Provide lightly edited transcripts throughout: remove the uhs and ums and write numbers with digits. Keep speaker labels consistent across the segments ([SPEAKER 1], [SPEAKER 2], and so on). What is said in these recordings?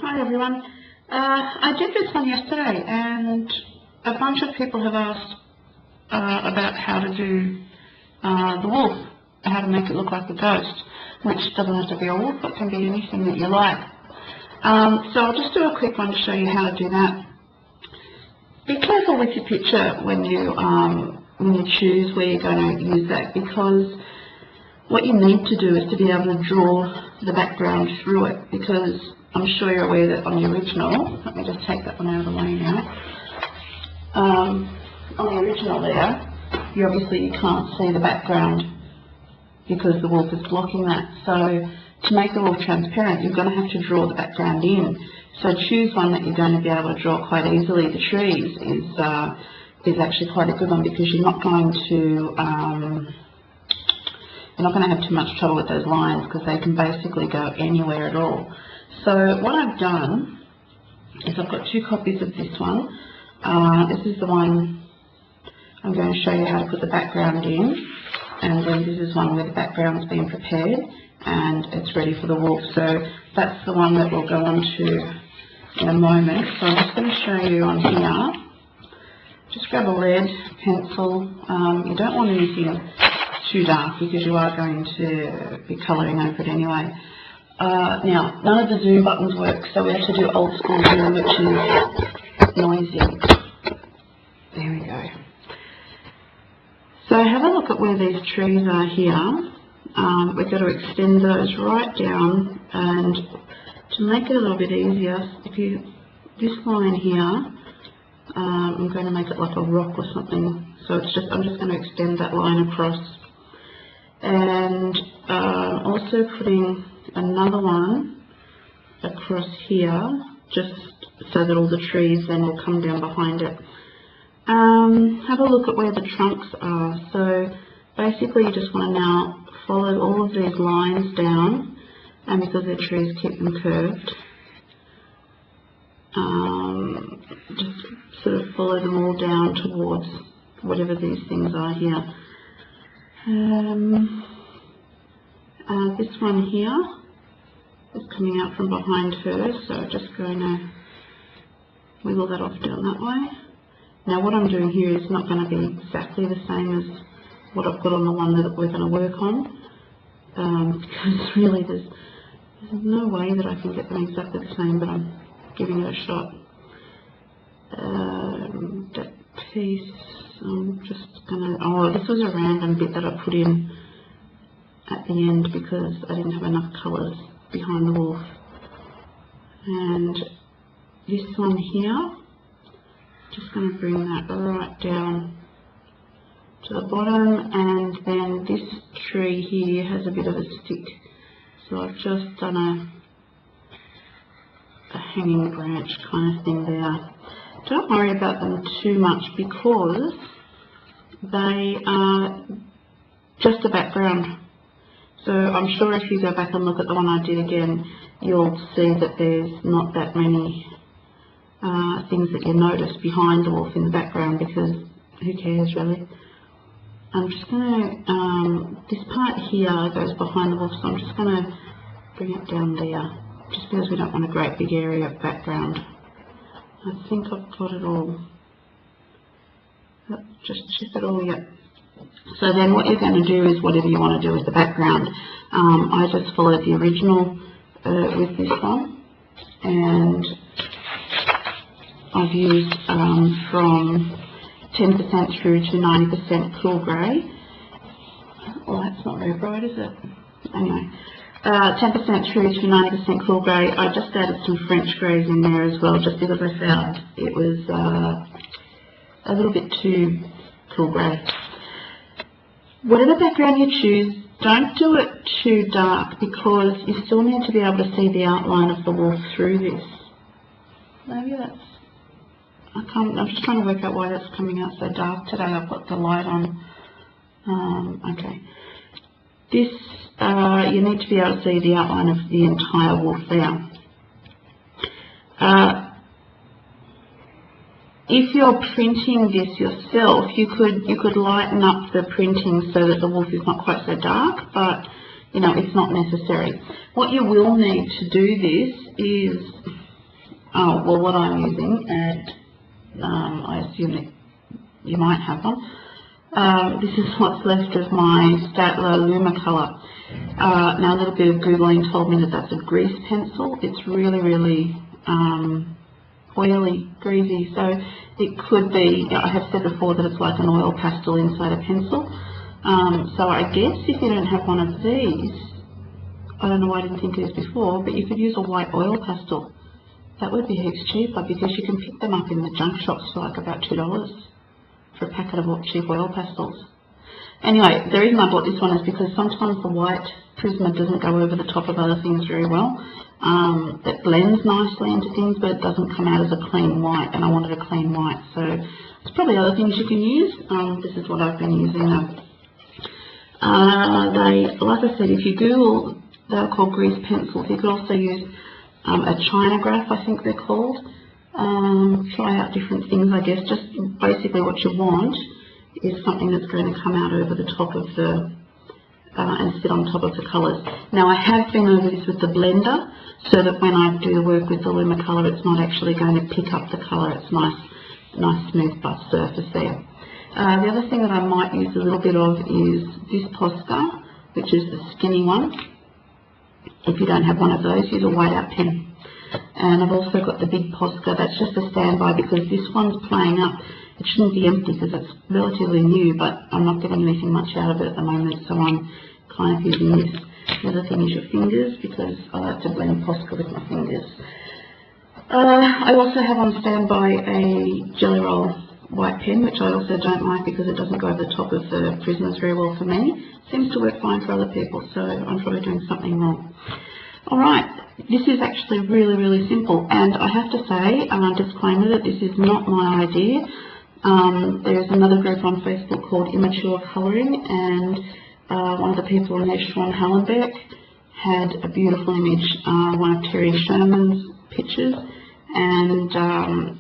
[SPEAKER 1] Hi everyone. I did this one yesterday and a bunch of people have asked about how to do the wolf, how to make it look like a ghost, which doesn't have to be a wolf, it can be anything that you like. So I'll just do a quick one to show you how to do that. Be careful with your picture when you choose where you're going to use that, because what you need to do is to be able to draw the background through it, because I'm sure you're aware that on the original, let me just take that one out of the way now, on the original there, you can't see the background because the wolf is blocking that. So to make the wolf transparent, you're going to have to draw the background in. So choose one that you're going to be able to draw quite easily. The trees is actually quite a good one, because you're not going to have too much trouble with those lines, because they can basically go anywhere at all. So what I've done is I've got 2 copies of this one. This is the one I'm going to show you how to put the background in, and then this is one where the background's been prepared and it's ready for the wolf. So that's the one that we'll go on to in a moment. So I'm just going to show you on here. Just grab a lead pencil. You don't want anything too dark, because you are going to be colouring over it anyway. Now, none of the zoom buttons work, so we have to do old school zoom, which is noisy. There we go. So have a look at where these trees are here. We've got to extend those right down, and to make it a little bit easier, this line here, I'm going to make it like a rock or something. So I'm just going to extend that line across, and also putting another one across here, just so that all the trees then will come down behind it. Have a look at where the trunks are. So basically you just want to now follow all of these lines down, and because they're trees, keep them curved. Just sort of follow them all down towards whatever these things are here. This one here is coming out from behind her, so just going to wiggle that off down that way. Now what I'm doing here is not going to be exactly the same as what I've got on the one that we're going to work on, because really there's no way that I can get them exactly the same, but I'm giving it a shot. That piece, I'm just going to, this was a random bit that I put in at the end because I didn't have enough colours behind the wolf. And this one here, just going to bring that right down to the bottom, and then this tree here has a bit of a stick, so I've just done a hanging branch kind of thing there. Don't worry about them too much, because they are just a background. So I'm sure if you go back and look at the one I did again, you'll see that there's not that many things that you notice behind the wolf in the background, because who cares really. I'm just going to, this part here goes behind the wolf, so I'm just going to bring it down there, just because we don't want a great big area of background. I think I've got it all. Just check it all, yep. So then what you're going to do is whatever you want to do with the background. I just followed the original with this one, and I've used from 10% through to 90% cool grey. Well, that's not very bright, is it? Anyway, 10% through to 90% cool grey. I just added some French greys in there as well, just because I found it was a little bit too cool grey. Whatever background you choose, don't do it too dark, because you still need to be able to see the outline of the wolf through this. Maybe that's, I'm just trying to work out why that's coming out so dark today. I've got the light on. Okay. This, you need to be able to see the outline of the entire wolf there. If you're printing this yourself, you could lighten up the printing so that the wolf is not quite so dark, but you know, it's not necessary. What you will need to do this is oh, well, what I'm using, and I assume that you might have one. This is what's left of my Statler Lumocolor. Now, a little bit of Googling told me that that's a grease pencil. It's really, really oily, greasy, so it could be, I have said before that it's like an oil pastel inside a pencil. So I guess if you don't have one of these, I don't know why I didn't think of this before, but you could use a white oil pastel. That would be heaps cheaper because you can pick them up in the junk shops for like about $2 for a packet of cheap oil pastels. Anyway, the reason I bought this one is because sometimes the white Prisma doesn't go over the top of other things very well. It blends nicely into things, but it doesn't come out as a clean white, and I wanted a clean white. So there's probably other things you can use. This is what I've been using though. Like I said, if you Google, they're called grease pencils. You could also use a Chinograph, I think they're called. Try out different things, I guess. Just basically what you want is something that's going to come out over the top of the, and sit on top of the colours. Now I have been over this with the blender, so that when I do the work with the Lumocolor, it's not actually going to pick up the colour. It's nice smooth buff surface there. The other thing that I might use a little bit of is this Posca, which is the skinny one. If you don't have one of those, use a whiteout pen. And I've also got the big Posca. That's just a standby because this one's playing up. It shouldn't be empty because it's relatively new, but I'm not getting anything much out of it at the moment, so I'm kind of using this. The other thing is your fingers, because I like to blend Posca with my fingers. I also have on standby a Jelly Roll white pen, which I also don't like because it doesn't go over the top of the Prismas very well for me. Seems to work fine for other people, so I'm probably doing something wrong. Alright, this is actually really, really simple, and I have to say, disclaimer, that this is not my idea. There's another group on Facebook called Immature Colouring, and one of the people in there, Sean Hallenbeck, had a beautiful image, one of Terry Sherman's pictures, and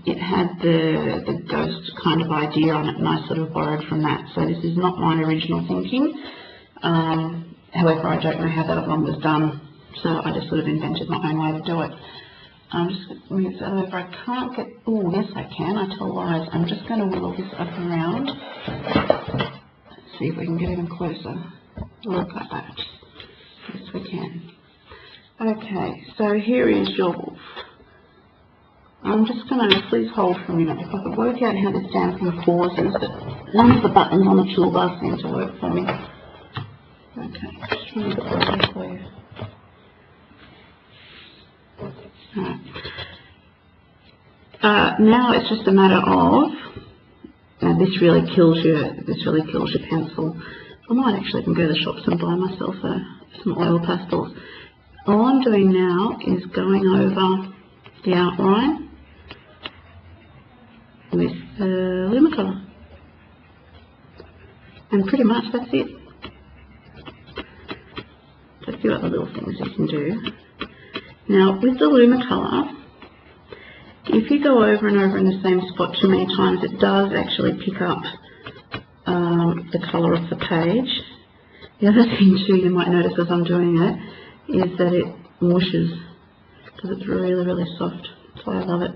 [SPEAKER 1] it had the ghost kind of idea on it, and I sort of borrowed from that. So this is not my original thinking. However, I don't know how that one was done, so I just sort of invented my own way to do it. I'm just going to move that over. I can't get, oh yes I can, I tell lies. I'm just going to wiggle this up around. Let's see if we can get even closer. Look at that. Yes we can. Okay, so here is your wolf. I'm just going to, please hold for a minute. If I could work out how this dancing pauses, but none of the buttons on the toolbar seem to work for me. Okay, just trying to get that for you. Right. Now it's just a matter of, this really kills your pencil. I might actually even go to the shops and buy myself some oil pastels. All I'm doing now is going over the outline with the Lumocolor, and pretty much that's it. So a few other little things you can do. Now with the Lumocolor, if you go over and over in the same spot too many times, it does actually pick up the colour of the page. The other thing too you might notice as I'm doing it is that it washes, because it's really, really soft. That's why I love it.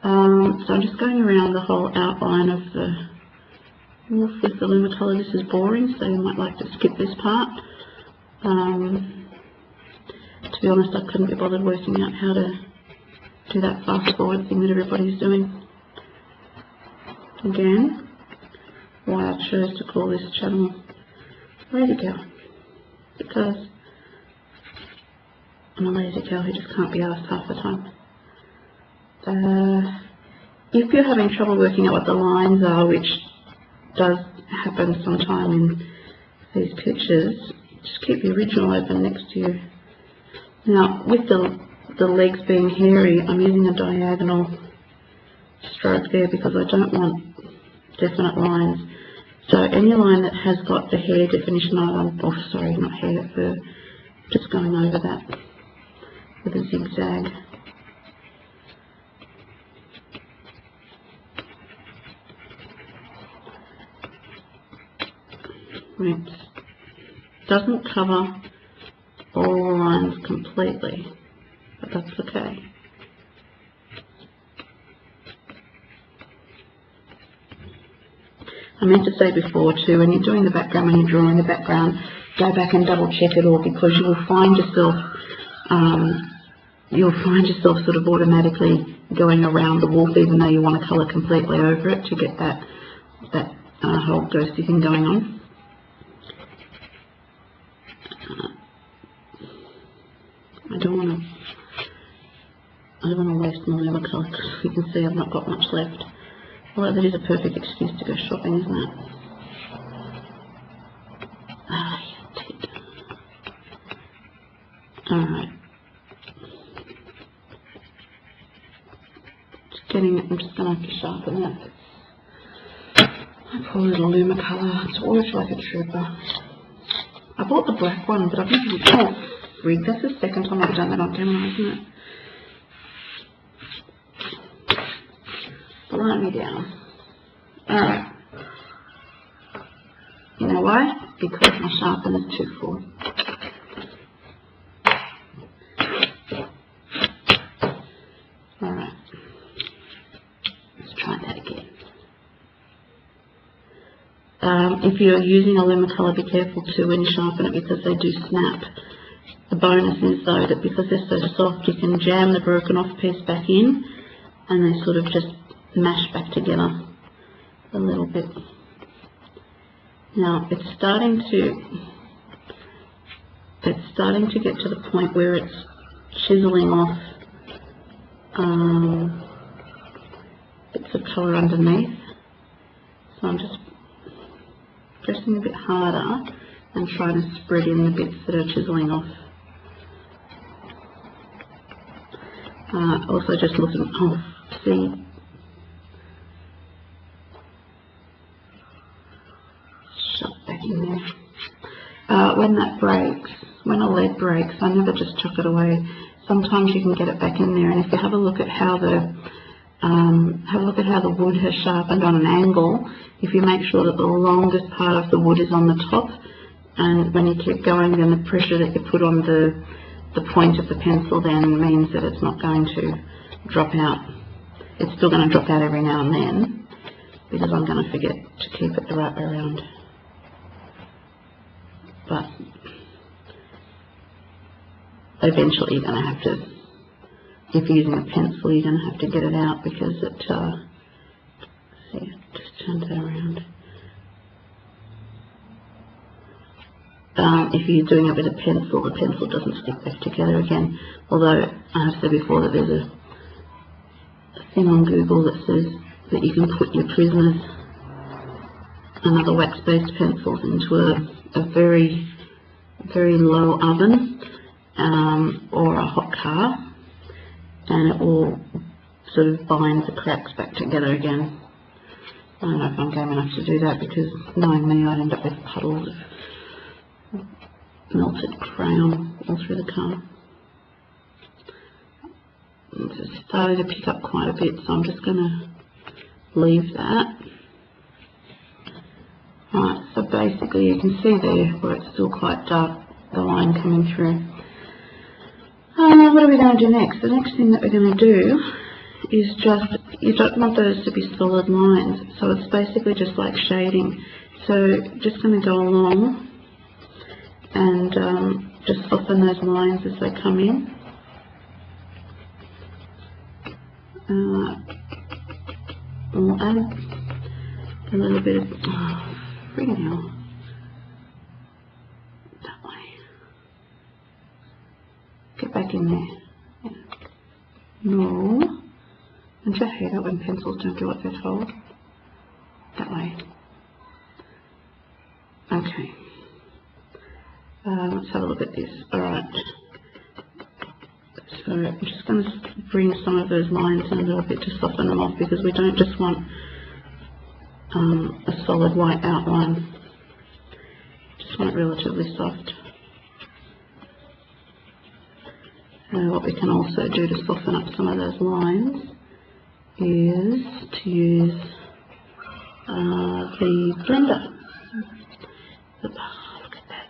[SPEAKER 1] So I'm just going around the whole outline of the wolf with the Lumocolor. This is boring, so you might like to skip this part. To be honest, I couldn't be bothered working out how to do that fast forward thing that everybody's doing. Again, why I chose to call this channel Lazy Cow, because I'm a lazy cow who just can't be asked half the time. If you're having trouble working out what the lines are, which does happen sometime in these pictures, just keep the original open next to you. Now, with the legs being hairy, I'm using a diagonal stroke there because I don't want definite lines. So any line that has got the hair definition on, or sorry, not hair, fur, just going over that with a zigzag. It doesn't cover all the lines completely, but that's okay. I meant to say before too, when you're doing the background, when you're drawing the background, go back and double check it all, because you will find yourself sort of automatically going around the wolf, even though you want to colour completely over it to get that whole ghosty thing going on. I don't want to waste my Lumocolor, because you can see I've not got much left. Although that is a perfect excuse to go shopping, isn't it? Ah, yeah, tit. Alright. I'm just going to have to sharpen that. My poor little Lumocolor. It's worked like a trooper. I bought the black one, but I've never used it. Frig, that's the second time I've done that on camera, isn't it? Blind me down. Alright. You know why? Because my sharpener's too full. Alright. Let's try that again. If you're using a Lumocolor, be careful too when you sharpen it, because they do snap. The bonus is though that because they're so soft, you can jam the broken off piece back in and they sort of just mash back together a little bit. Now it's starting to get to the point where it's chiseling off bits of colour underneath. So I'm just pressing a bit harder and trying to spread in the bits that are chiseling off. Also just looking, see, shut back in there. When that breaks, when a lead breaks, I never just chuck it away. Sometimes you can get it back in there, and if you have a look at how the wood has sharpened on an angle, if you make sure that the longest part of the wood is on the top, and when you keep going, then the pressure that you put on the point of the pencil then means that it's not going to drop out. It's still going to drop out every now and then, because I'm going to forget to keep it the right way around. But eventually you're going to have to, if you're using a pencil, you're going to have to get it out, because it, see, just turn that around. If you're doing it with a pencil, the pencil doesn't stick back together again. Although I have said before that there's a thing on Google that says that you can put your Prismas and other wax-based pencils into a very, very low oven or a hot car, and it will sort of bind the cracks back together again. I don't know if I'm game enough to do that, because knowing me, I'd end up with puddles of melted crayon all through the car. It's starting to pick up quite a bit, so I'm just going to leave that. Right, so basically you can see there where it's still quite dark, the line coming through. What are we going to do next? The next thing that we're going to do is just, you don't want those to be solid lines, so it's basically just like shading. So just going to go along and just soften those lines as they come in. We'll add a little bit of, friggin' hell, that way. Get back in there. Yeah. No. Don't you hate it when pencils don't do what they're told? That way. Okay. Let's have a look at this. Alright. So I'm just going to bring some of those lines in a little bit to soften them off, because we don't just want a solid white outline. Just want it relatively soft. What we can also do to soften up some of those lines is to use the blender. Look at that.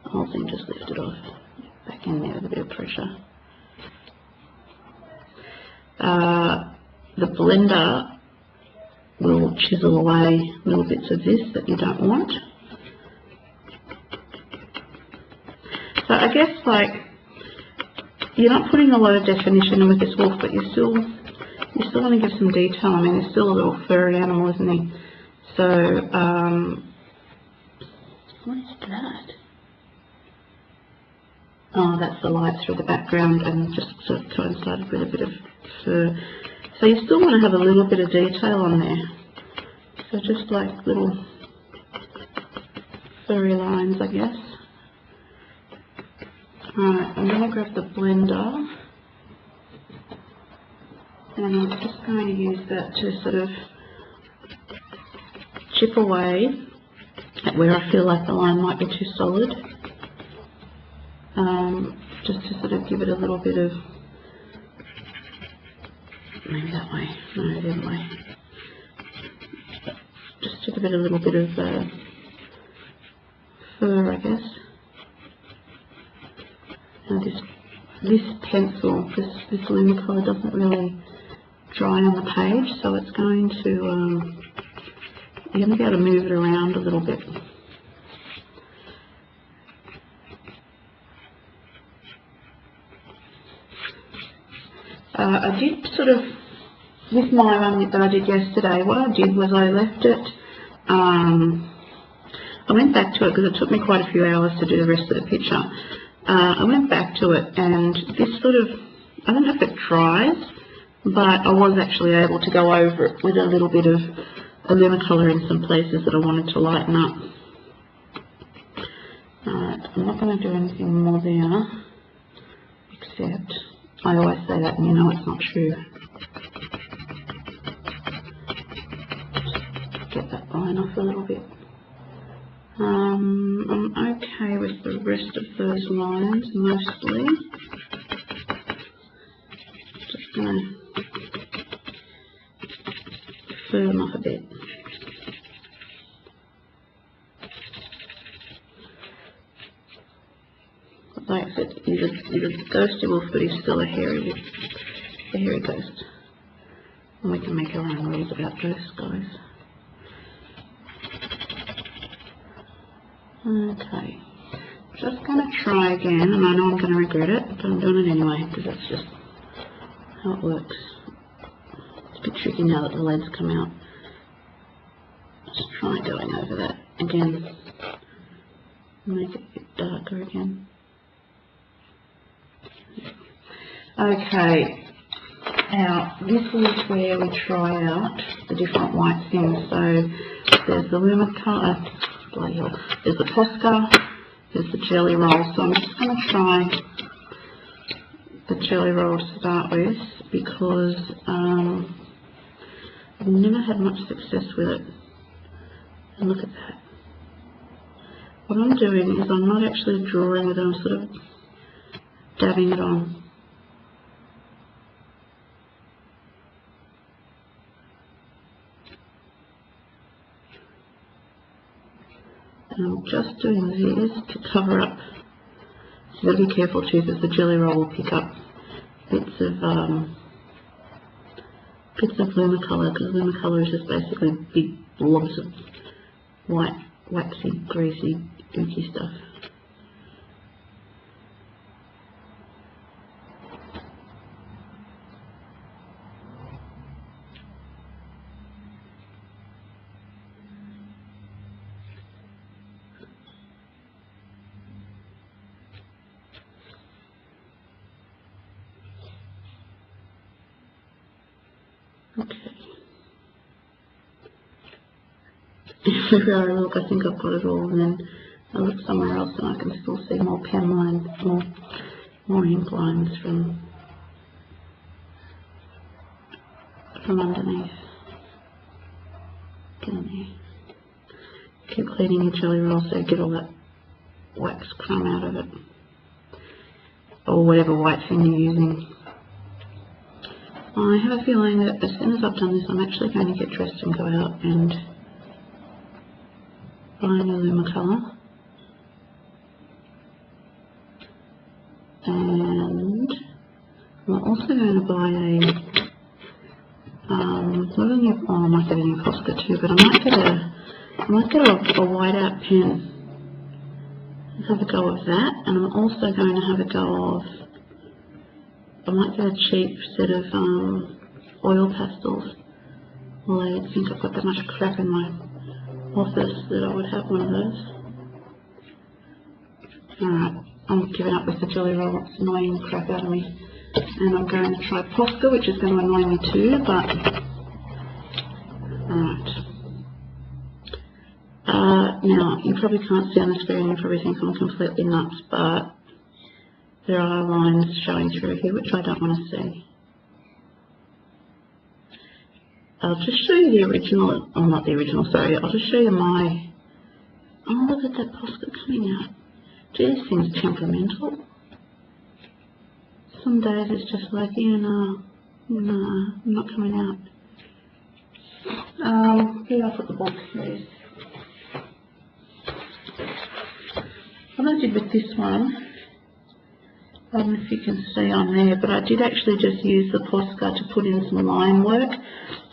[SPEAKER 1] The whole thing just lifted off. Back in there with a bit of pressure. The blender will chisel away little bits of this that you don't want. So I guess, like, you're not putting a lot of definition in with this wolf, but you still want to give some detail. I mean, he's still a little furry animal, isn't he? So, what is that? Oh, that's the light through the background and just sort of coincided with a bit of fur. So you still want to have a little bit of detail on there. So just like little furry lines, I guess. Alright, I'm going to grab the blender and I'm just going to use that to sort of chip away at where I feel like the line might be too solid. Just to sort of give it a little bit of, maybe that way, no, the other way. Just to give it a little bit of fur, I guess. Now this pencil, this Lumocolor doesn't really dry on the page, so it's going to, you're going to be able to move it around a little bit. I did sort of, with my one that I did yesterday, what I did was I left it, I went back to it because it took me quite a few hours to do the rest of the picture. I went back to it and this sort of, I don't know if it dries, but I was actually able to go over it with a little bit of Lumocolor in some places that I wanted to lighten up. Alright, I'm not going to do anything more there, except, I always say that and you know it's not true. Just get that line off a little bit. I'm okay with the rest of those lines, mostly. Just going to firm them off a bit. Like I said, he's a ghosty wolf, but he's still a hairy ghost. And we can make our own rules about ghosts, guys. Okay, just going to try again, and I know I'm going to regret it, but I'm doing it anyway, because that's just how it works. It's a bit tricky now that the leads come out. Just try going over that again. Make it a bit darker again. Okay, now this is where we try out the different white things. So there's the Lumocolor, bloody hell, there's the Posca, there's the jelly roll. So I'm just going to try the jelly roll to start with because I've never had much success with it. And look at that. What I'm doing is I'm not actually drawing it, I'm sort of dabbing it on. And I'm just doing this to cover up. So you've got to be careful too because the jelly roll will pick up bits of Lumocolor, because Lumocolor is just basically big blobs of white, waxy, greasy, gooky stuff. Okay. Everywhere I look, I think I've got it all, and then I look somewhere else and I can still see more pen lines, more ink lines from underneath. Get in there. Keep cleaning your jelly roll so you get all that wax crumb out of it, or whatever white thing you're using. I have a feeling that as soon as I've done this, I'm actually going to get dressed and go out and buy a new Lumocolor. And I'm also going to buy a Not a new, oh, I might get a new Posca too, but I might get a whiteout pen. Let's have a go of that, and I'm also going to have a go of, I might get a cheap set of oil pastels. Well, I think I've got that much crap in my office that I would have one of those. Alright, I'm giving up with the jelly roll, it's annoying the crap out of me. And I'm going to try Posca, which is going to annoy me too, but... Alright. Now, you probably can't see on the screen, you probably think I'm completely nuts, but there are lines showing through here which I don't want to see. I'll just show you the original, oh not the original, sorry, I'll just show you my, oh look at that Posca coming out. Gee, this thing's temperamental. Some days it's just like, no, I'm not coming out. Here I put the book, please. What I did with this one, I don't know if you can see on there, but I did actually just use the Posca to put in some line work,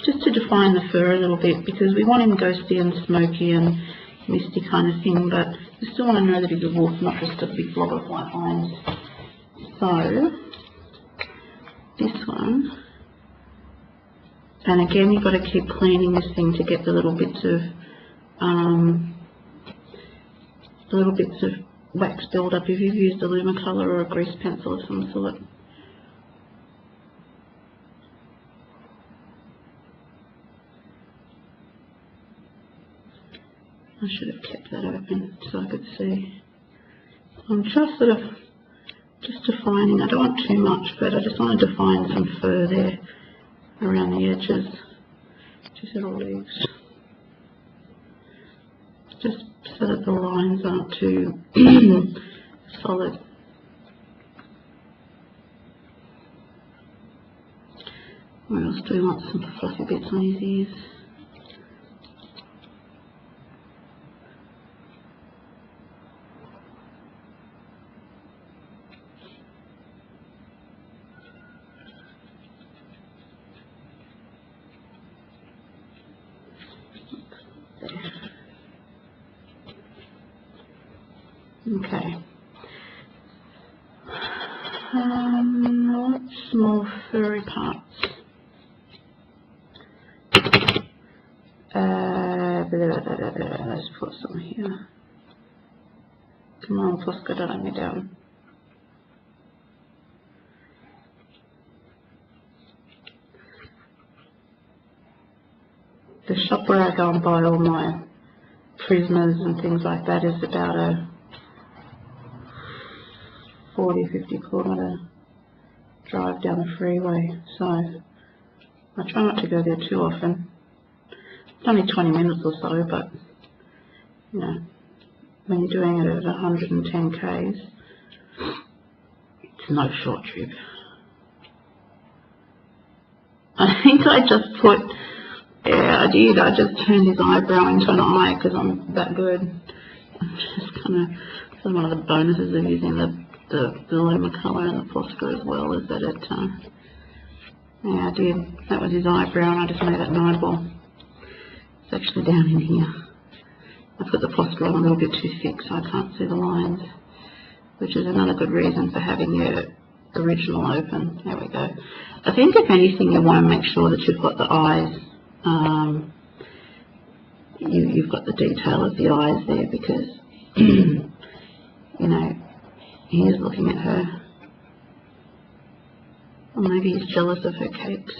[SPEAKER 1] just to define the fur a little bit, because we want him ghosty and smoky and misty kind of thing, but we still want to know that he's a wolf, not just a big blob of white lines. So, this one, and again you've got to keep cleaning this thing to get the little bits of wax build up if you've used a Lumocolor or a grease pencil of some sort. I should have kept that open so I could see. I'm just sort of defining, I don't want too much, but I just want to define some fur there around the edges, just little leaves, just so that the lines aren't too solid. Where else do we want some fluffy bits on his ears? Okay. What small furry parts? Let's put some here. Come on, Posca, don't let me down. The shop where I go and buy all my prismas and things like that is about a 40-50 kilometre drive down the freeway, so I try not to go there too often. It's only 20 minutes or so, but you know, when you're doing it at 110 k's, it's no short trip. I think I just put, yeah, I did. I just turned his eyebrow into an eye because I'm that good. I'm just kind of, one of the bonuses of using the Lumocolor and the Posca as well is that it, yeah, I did. That was his eyebrow and I just made it an eyeball. It's actually down in here. I put the Posca on a little bit too thick so I can't see the lines, which is another good reason for having your original open. There we go. I think if anything you want to make sure that you've got the eyes, you've got the detail of the eyes there because, you know, he is looking at her. Or maybe he's jealous of her cakes.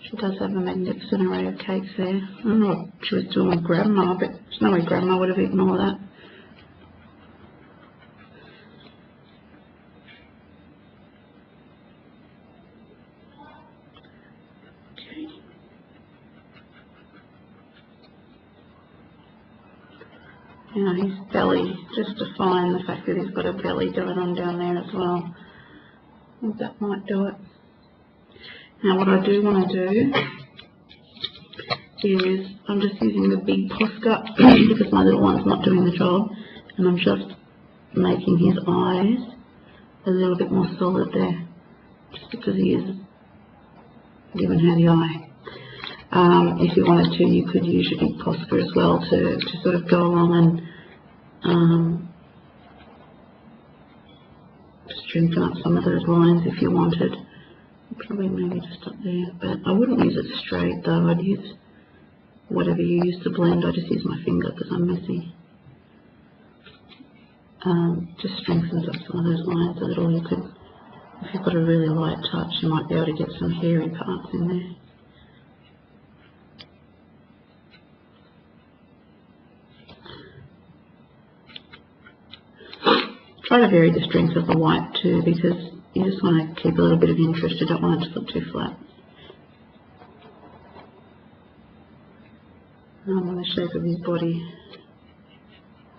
[SPEAKER 1] She does have a magnificent array of cakes there. I don't know what she was doing with Grandma, but there's no way Grandma would have eaten all of that. Okay. Now his belly, just define the fact that he's got a belly going on down there as well. I think that might do it. Now what I do want to do is, I'm just using the big Posca because my little one's not doing the job, and I'm just making his eyes a little bit more solid there, just because he is giving her the eye. If you wanted to, you could use your big Posca as well to sort of go along and strengthen up some of those lines if you wanted. Probably maybe just up there, but I wouldn't use it straight though. I'd use whatever you use to blend. I just use my finger because I'm messy. Just strengthens up some of those lines a little. You could, if you've got a really light touch, you might be able to get some hairy parts in there. Try to vary the strength of the white too, because you just want to keep a little bit of interest. You don't want it to look too flat. On the shape of his body,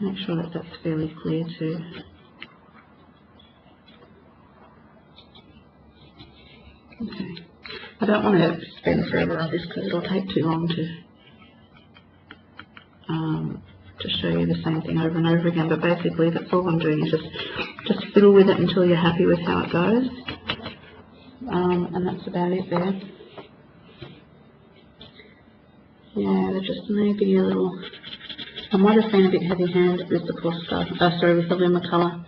[SPEAKER 1] make sure that that's fairly clear too. Okay. I don't want to spend forever on this because it'll take too long to show you the same thing over and over again, but basically that's all I'm doing is just fiddle with it until you're happy with how it goes, and that's about it there. Yeah, there just may be a little, I might have been a bit heavy-handed with the Posca, with the Lumocolor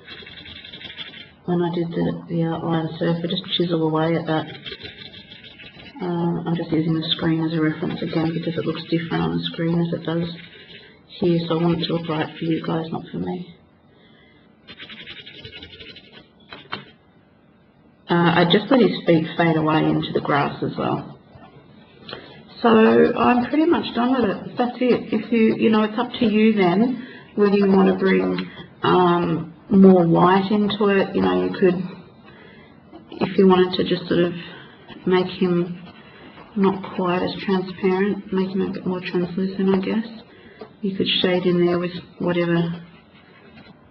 [SPEAKER 1] when I did the outline surfer, just chisel away at that. I'm just using the screen as a reference again because it looks different on the screen as it does here, so I want it to look right for you guys, not for me. I just let his feet fade away into the grass as well. So I'm pretty much done with it. That's it. If you know, it's up to you then whether you want to bring more white into it. You know, you could, if you wanted to just sort of make him not quite as transparent, make him a bit more translucent, I guess. You could shade in there with whatever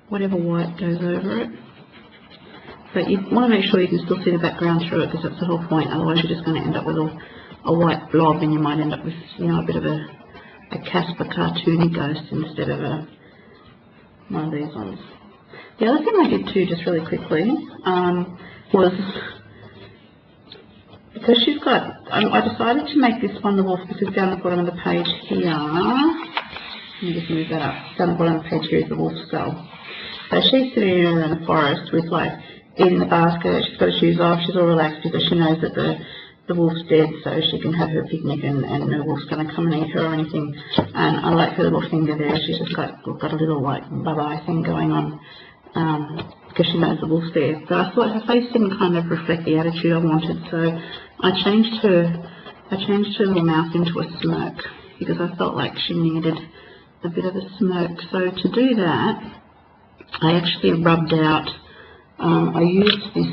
[SPEAKER 1] white goes over it. But you want to make sure you can still see the background through it, because that's the whole point. Otherwise you're just going to end up with a white blob, and you might end up with, you know, a bit of a Casper cartoony ghost instead of one of these ones. The other thing I did too, just really quickly, was because she's got, I decided to make this one the wolf because down the bottom of the page here, let me just move that up, down the bottom of the page here is the wolf skull. So she's sitting in the forest with, like, eating the basket, she's got her shoes off, she's all relaxed because she knows that the wolf's dead, so she can have her picnic and no wolf's going to come and eat her or anything. And I like her little finger there, she's just got a little, like, bye-bye thing going on, because she knows the wolf's there. But I thought her face didn't kind of reflect the attitude I wanted, so I changed her little mouth into a smirk, because I felt like she needed a bit of a smirk. So to do that, I actually rubbed out, I used this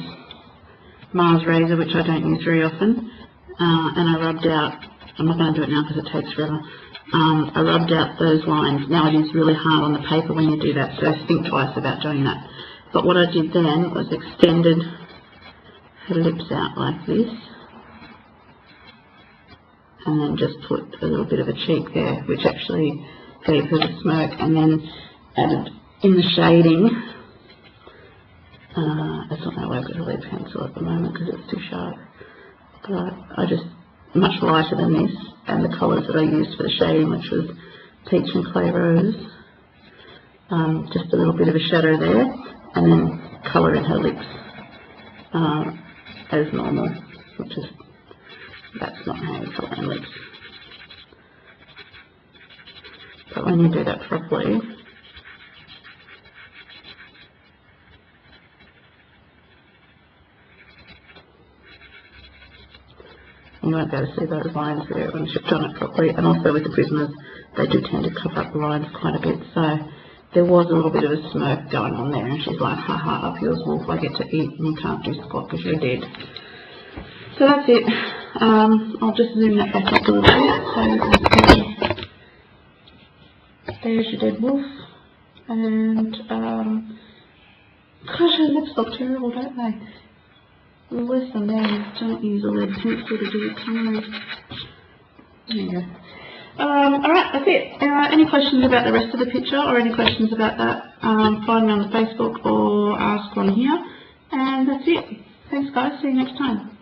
[SPEAKER 1] Mars razor, which I don't use very often, and I rubbed out, I'm not going to do it now because it takes forever, I rubbed out those lines. Now it is really hard on the paper when you do that, so think twice about doing that. But what I did then was extended her lips out like this, and then just put a little bit of a cheek there, which actually gave her the smirk, and then added in the shading, it's not going to work with a lead pencil at the moment because it's too sharp, but I just, much lighter than this, and the colours that I used for the shading, which was peach and clay rose, just a little bit of a shadow there, and then colour in her lips as normal, which is, that's not how you colour in lips. But when you do that properly, you won't be able to see those lines there when you've done it properly. And also with the prismers, they do tend to cover up the lines quite a bit. So there was a little bit of a smirk going on there, and she's like, haha, up yours, wolf, I get to eat, and you can't do squat because you're dead. So that's it. I'll just zoom that back up a little bit so you can see. There's your dead wolf. And, gosh, her lips look terrible, don't they? Listen, then, don't use a lead pencil to do your colouring. There you go. Alright, that's it. Any questions about the rest of the picture or any questions about that, find me on the Facebook or ask on here. And that's it. Thanks guys, see you next time.